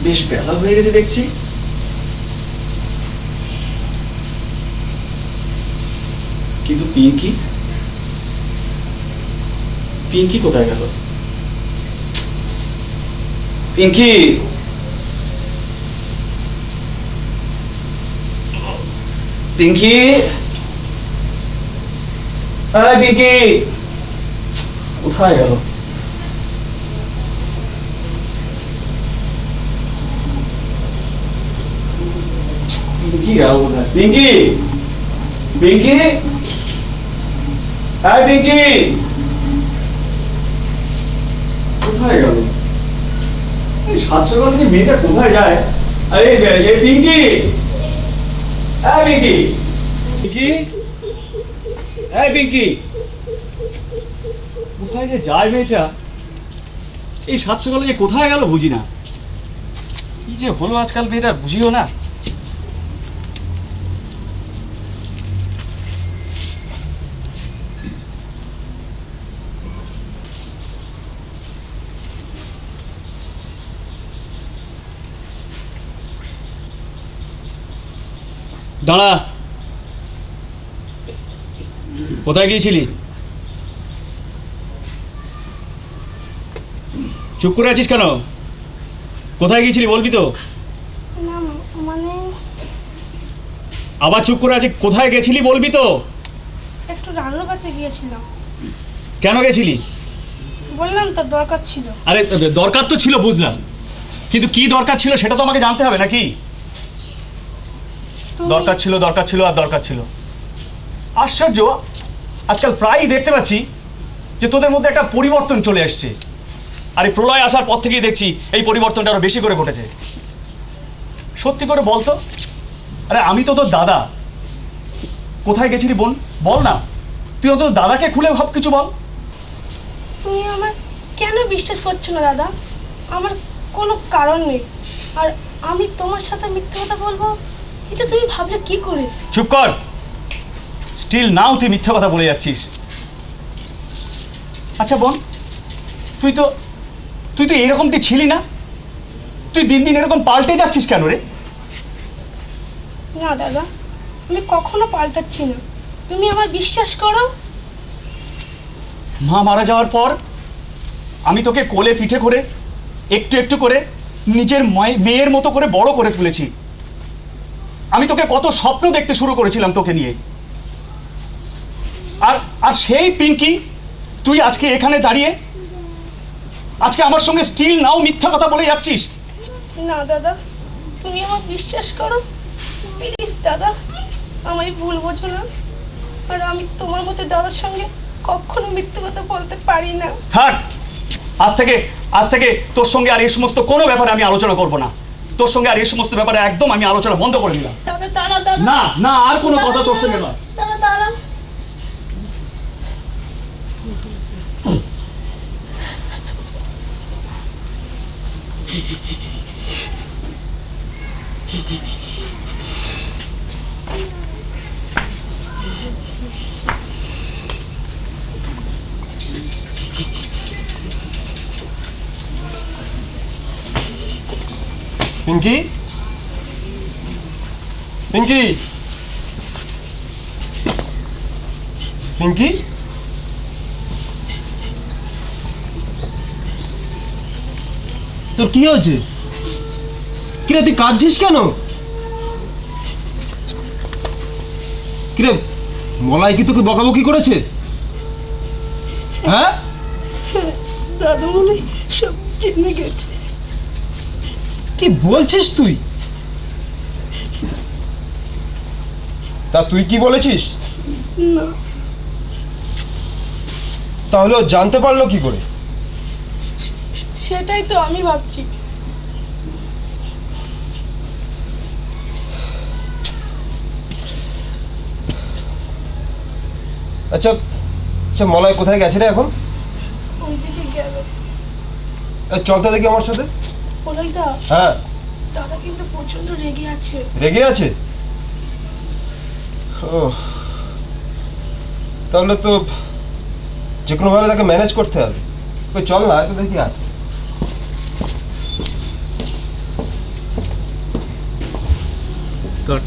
বেশ বেলা হয়ে গেছে দেখছি। কিন্তু পিঙ্কি পিঙ্কি কোথায় গেল? পিঙ্কি পিঙ্কি পিঙ্কি কোথায় গেল? পিঙ্কি গেল কোথায়? পিঙ্কি পিঙ্কি পিঙ্কি কোথায় গেল? এই সাত সকালে যে মেয়েটা কোথায় যায়? আরে পিঙ্কি পিঙ্কি পিঙ্কি পিঙ্কি কোথায় যে যায় মেয়েটা? এই সাত সকালে যে কোথায় গেল বুঝি না। কি যে হলো আজকাল মেয়েটা বুঝিও না। দাঁড়া, কোথায় গিয়েছিলি? চুপ করে আছিস কেন? কোথায় গিয়েছিলি বলবি তো? না মানে আবার চুপ করে আছিস, কোথায় গেছিলি বলবি তো? একটু রানুর কাছে গিয়েছিলাম। কেন গেছিলি? বললাম তো দরকার ছিল। আরে দরকার তো ছিল বুঝলাম, কিন্তু কি দরকার ছিল সেটা তো আমাকে জানতে হবে নাকি? দরকার ছিল আর দরকার ছিল। আশ্চর্য, আজকাল প্রায়ই দেখতে পাচ্ছি যে তোদের মধ্যে একটা পরিবর্তন চলে আসছে। আর এই প্রলয় আসার পর থেকেই দেখছি এই পরিবর্তনটা আরো বেশি করে ঘটেছে। সত্যি করে বলতো, আরে আমি তো তোর দাদা। কোথায় গেছিলি বোন বল না, তুই অত দাদাকে খুলে ভাব কিছু বল। তুমি আমার কেন বিশ্বাস করছো না দাদা? আমার কোনো কারণ নেই, আর আমি তোমার সাথে মিথ্যে কথা বলবো এটা তুমি ভাবলে কি করে? চুপ কর, স্টিল নাও তুই মিথ্যা কথা বলে যাচ্ছিস। আচ্ছা বোন, তুই তো এরকমটি ছিলি না, তুই দিন দিন এরকম পাল্টে যাচ্ছিস কেন রে? না দাদা, আমি কখনো পাল্টাচ্ছি না, তুমি আমার বিশ্বাস করো। মা মারা যাওয়ার পর আমি তোকে কোলে পিঠে করে একটু একটু করে নিজের মেয়ের মতো করে বড় করে তুলেছি। আমি তোকে কত স্বপ্ন দেখতে শুরু করেছিলাম তোকে নিয়ে। আর সেই পিঙ্কি তুই আজকে এখানে দাঁড়িয়ে আজকে আমার সঙ্গে স্টিল নাও মিথ্যা কথা বলে যাচ্ছিস। না দাদা, তুমি আমার বিশ্বাস করো প্লিজ দাদা, আমায় ভুল বোঝো না। আর আমি তোমার মতো দাদার সঙ্গে কখনো মিথ্যে কথা বলতে পারি না। থাক, আজ থেকে তোর সঙ্গে আর এই সমস্ত কোনো ব্যাপারে আমি আলোচনা করব না। তোর সঙ্গে আর এই সমস্ত ব্যাপারে একদম আমি আলোচনা বন্ধ করে দিলাম। দাদা দাদা দাদা, না না, আর কোনো কথা তোর সঙ্গে নয়। দাদা দাদা, পিঙ্কি পিঙ্কি পিঙ্কি তোর কি হয়েছে? কিরে তুই কাঁদছিস কেন? কিরে মলাই কি তোকে বকাবকি করেছে? হ্যাঁ? দাদা মনে হয় সব জেনে গেছে। কি বলছিস তুই? তা তুই কি বলেছিস? না, তাহলে ও জানতে পারলো কি করে? সেটাই তো আমি ভাবছি। আচ্ছা আচ্ছা, মলয় কোথায় গেছে রে এখন? ওইদিকে গেল। চল তো দেখি আমার সাথে। বলাইদা, হ্যাঁ। দাদা কিন্তু প্রচন্ড রেগে আছে। রেগে আছে? ও, তাহলে তো যে কোনোভাবে তাকে ম্যানেজ করতে হবে। ওই চল না, তো দেখি আর কাট।